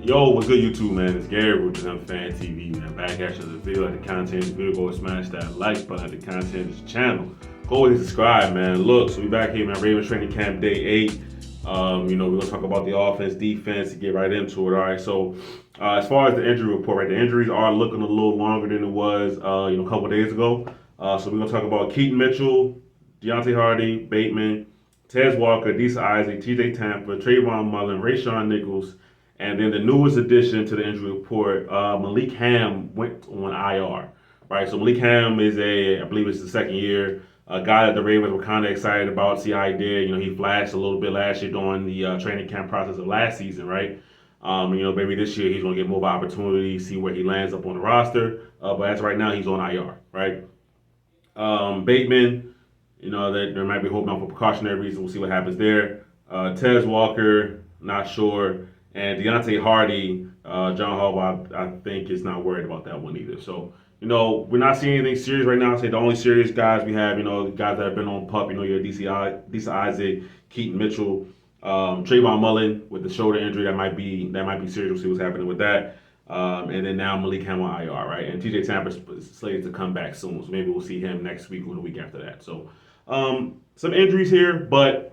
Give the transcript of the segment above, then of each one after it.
Yo, what's good, YouTube, man? It's Gary with the Fan TV, man. Back at you the video. At the content of the video, go smash that like button at the content of the channel. Go and subscribe, man. Look, so we back here, man. Ravens training camp day 8. We're gonna talk about the offense, defense, to get right into it. All right. So, as far as the injury report, right, the injuries are looking a little longer than it was, a couple days ago. So we're gonna talk about Keaton Mitchell, Deontay Hardy, Bateman, Tez Walker, Disa Isaac, T.J. Tampa, Trayvon Mullen, Rayshawn Nichols. And then the newest addition to the injury report, Malik Ham went on IR. Right, so Malik Ham is I believe it's the second year, a guy that the Ravens were kind of excited about. See how he did. He flashed a little bit last year during the training camp process of last season, right? Maybe this year he's going to get more opportunity, see where he lands up on the roster. But as of right now, he's on IR, right? Bateman, that there might be holding on for precautionary reasons. We'll see what happens there. Tez Walker, not sure. And Deontay Hardy, John Harbaugh, I think is not worried about that one either. So, we're not seeing anything serious right now. I say the only serious guys we have, the guys that have been on PUP, your Disa Isaac, Keaton Mitchell, Trayvon Mullen with the shoulder injury that might be serious. We'll see what's happening with that. And then now Malik Ham on IR, right? And TJ Tampa is slated to come back soon, so maybe we'll see him next week or the week after that. So, some injuries here, but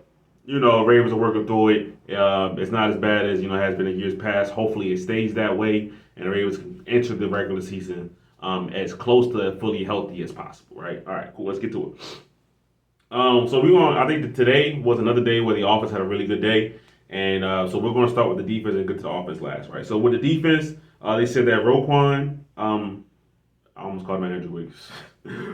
Ravens are working through it. It's not as bad as it has been in years past. Hopefully, it stays that way, and the Ravens can enter the regular season as close to fully healthy as possible. Right? All right, cool. Let's get to it. So we want. I think that today was another day where the offense had a really good day, and so we're going to start with the defense and get to the offense last. Right? So with the defense, they said that Roquan. I almost called him Andrew Wiggins.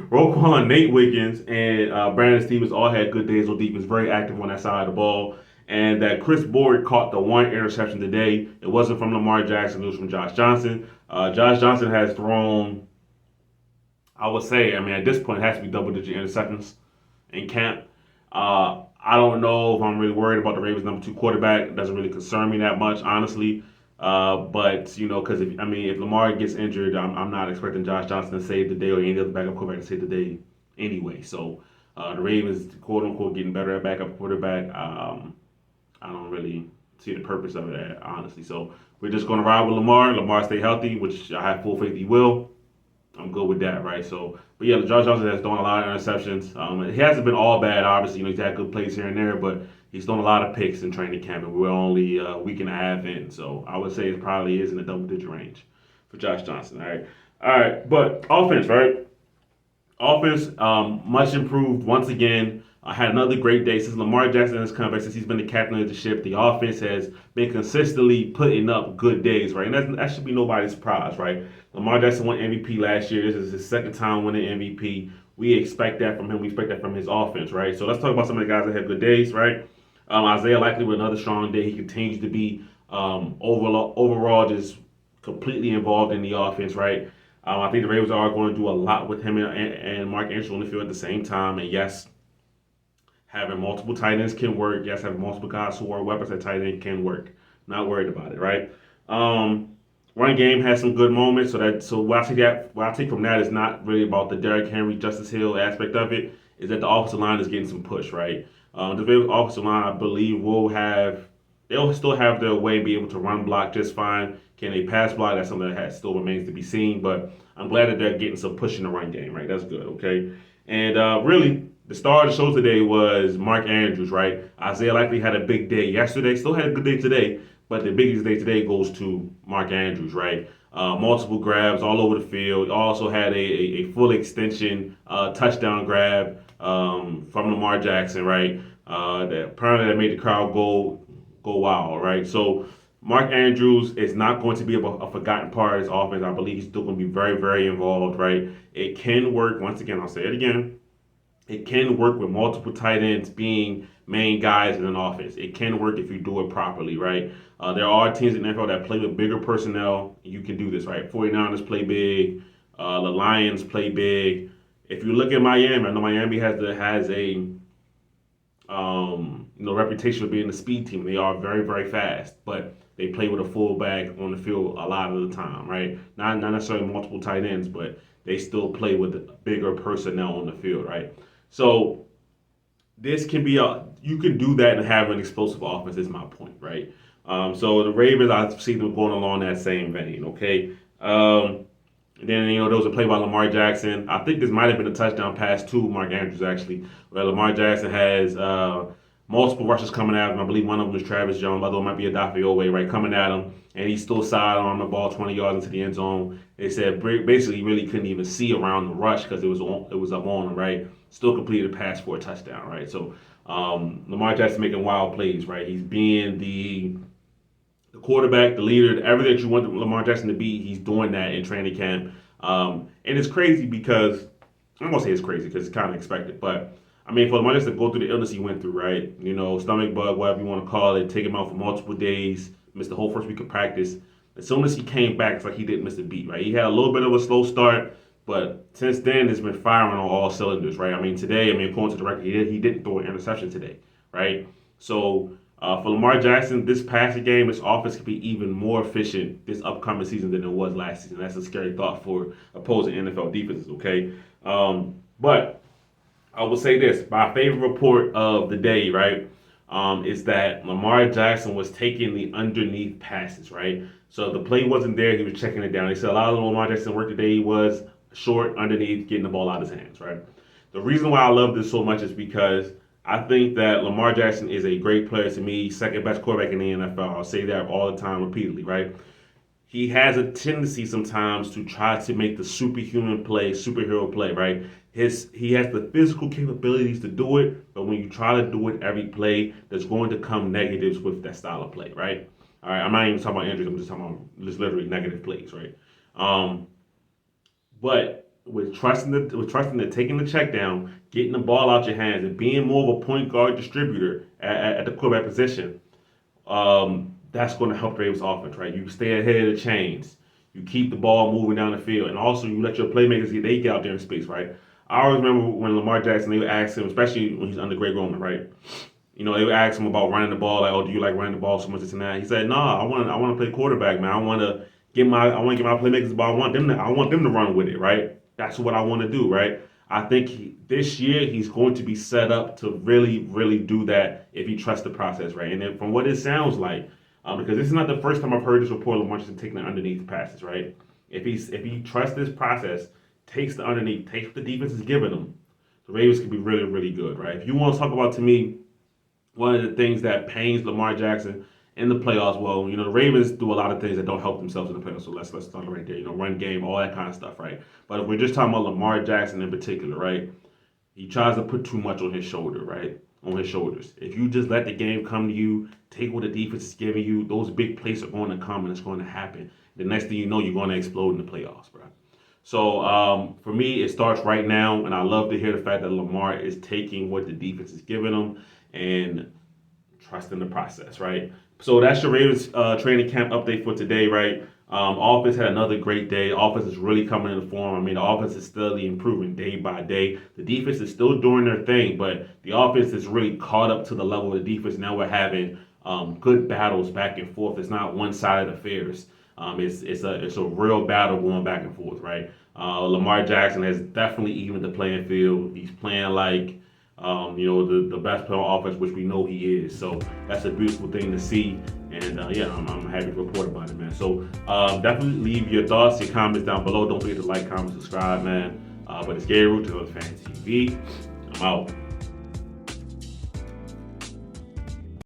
Roquan, Nate Wiggins, and Brandon Stevens all had good days on defense, very active on that side of the ball. And that Chris Board caught the one interception today. It wasn't from Lamar Jackson, it was from Josh Johnson. Josh Johnson has thrown, I would say, at this point, it has to be double-digit interceptions in camp. I don't know if I'm really worried about the Ravens' number 2 quarterback. It doesn't really concern me that much, honestly. But because if Lamar gets injured, I'm not expecting Josh Johnson to save the day or any other backup quarterback to save the day anyway. So the Ravens, quote unquote, getting better at backup quarterback. I don't really see the purpose of it, honestly. So we're just going to ride with Lamar. Lamar stay healthy, which I have full faith he will. I'm good with that, right? So, but yeah, Josh Johnson has thrown a lot of interceptions. He hasn't been all bad, obviously. He's had good plays here and there, but he's thrown a lot of picks in training camp, and we're only a week and a half in. So I would say it probably is in the double-digit range for Josh Johnson. All right. But offense, right? Offense, much improved once again. I had another great day since Lamar Jackson has come back, since he's been the captain of the ship. The offense has been consistently putting up good days, right? And that should be nobody's surprise, right? Lamar Jackson won MVP last year. This is his second time winning MVP. We expect that from him. We expect that from his offense, right? So let's talk about some of the guys that have good days, right? Isaiah Likely with another strong day. He continues to be overall just completely involved in the offense, right? I think the Ravens are going to do a lot with him and Mark Andrews on the field at the same time. And yes, having multiple tight ends can work. Yes, having multiple guys who are weapons at tight end can work. Not worried about it, right? Run game has some good moments. So what I take from that is not really about the Derrick Henry, Justice Hill aspect of it. Is that the offensive line is getting some push, right? The offensive line, I believe, they'll still have their way and be able to run block just fine. Can they pass block? That's something that still remains to be seen. But I'm glad that they're getting some push in the run game, right? That's good, okay? And really, the star of the show today was Mark Andrews, right? Isaiah Likely had a big day yesterday, still had a good day today, but the biggest day today goes to Mark Andrews, right? Multiple grabs all over the field. Also had a full extension touchdown grab from Lamar Jackson, right? That made the crowd go wild, right? So Mark Andrews is not going to be a forgotten part of his offense. I believe he's still going to be very, very involved, right? It can work. Once again, I'll say it again. It can work with multiple tight ends being main guys in an offense. It can work if you do it properly, right? There are teams in the NFL that play with bigger personnel. You can do this, right? 49ers play big. The Lions play big. If you look at Miami, I know Miami has a reputation of being a speed team. They are very, very fast, but they play with a fullback on the field a lot of the time, right? Not necessarily multiple tight ends, but they still play with bigger personnel on the field, right? So this can be you can do that and have an explosive offense is my point, right? So the Ravens, I see them going along that same vein. Okay. Then there was a play by Lamar Jackson. I think this might have been a touchdown pass to Mark Andrews actually, where Lamar Jackson has multiple rushes coming at him. I believe one of them is Travis Jones, although it might be a Owe, right, coming at him, and he still sidearmed the ball 20 yards into the end zone. They said basically he really couldn't even see around the rush because it was up on him, right? Still completed a pass for a touchdown, right? So Lamar Jackson making wild plays, right? He's being the quarterback, the leader, everything that you want Lamar Jackson to be, he's doing that in training camp. And it's crazy because, I'm going to say it's crazy because it's kind of expected, but I mean, for Lamar Jackson to go through the illness he went through, right? Stomach bug, whatever you want to call it, take him out for multiple days, missed the whole first week of practice. As soon as he came back, it's like he didn't miss a beat, right? He had a little bit of a slow start, but since then, it's been firing on all cylinders, right? I mean, today, according to the record, he didn't throw an interception today, right? So, for Lamar Jackson, this passing game, this offense could be even more efficient this upcoming season than it was last season. That's a scary thought for opposing NFL defenses, okay? But I will say this. My favorite report of the day, right, is that Lamar Jackson was taking the underneath passes, right? So the play wasn't there. He was checking it down. They said a lot of Lamar Jackson work today was short, underneath, getting the ball out of his hands, right? The reason why I love this so much is because I think that Lamar Jackson is a great player to me, second best quarterback in the NFL. I'll say that all the time repeatedly, right? He has a tendency sometimes to try to make the superhuman play, superhero play, right? He has the physical capabilities to do it, but when you try to do it every play, there's going to come negatives with that style of play, right? All right, I'm not even talking about injuries. I'm just talking about just literally negative plays, right? But with trusting the taking the check down, getting the ball out your hands, and being more of a point guard distributor at the quarterback position, that's going to help the Ravens offense, right? You stay ahead of the chains. You keep the ball moving down the field, and also you let your playmakers get out there in space, right? I always remember when Lamar Jackson, they would ask him, especially when he's under Greg Roman, right? They would ask him about running the ball, like, oh, do you like running the ball so much, this and that? He said, no, I want to play quarterback, man. I want to get my playmakers the ball. I want them to run with it, right? That's what I want to do, right? I think this year he's going to be set up to really, really do that if he trusts the process, right? And then from what it sounds like, because this is not the first time I've heard this report of Lamar Jackson taking the underneath passes, right? If he trusts this process, takes the underneath, takes what the defense is giving him, the Ravens could be really, really good, right? If you want to talk about, to me, one of the things that pains Lamar Jackson in the playoffs, well, the Ravens do a lot of things that don't help themselves in the playoffs. So let's start right there. Run game, all that kind of stuff, right? But if we're just talking about Lamar Jackson in particular, right? He tries to put too much on his shoulder, right? On his shoulders. If you just let the game come to you, take what the defense is giving you, those big plays are going to come and it's going to happen. The next thing you know, you're going to explode in the playoffs, bro. So for me, it starts right now, and I love to hear the fact that Lamar is taking what the defense is giving him and trusting the process, right? So that's your Ravens training camp update for today, right? Offense had another great day. Offense is really coming into form. The offense is steadily improving day by day. The defense is still doing their thing, but the offense is really caught up to the level of the defense. Now we're having good battles back and forth. It's not one-sided affairs. It's a real battle going back and forth, right? Lamar Jackson has definitely evened the playing field. He's playing like the best player on offense, which we know he is. So that's a beautiful thing to see. And I'm happy to report about it, man. So definitely leave your thoughts, your comments down below. Don't forget to like, comment, subscribe, man. But it's Gary Root, Fantasy TV. I'm out.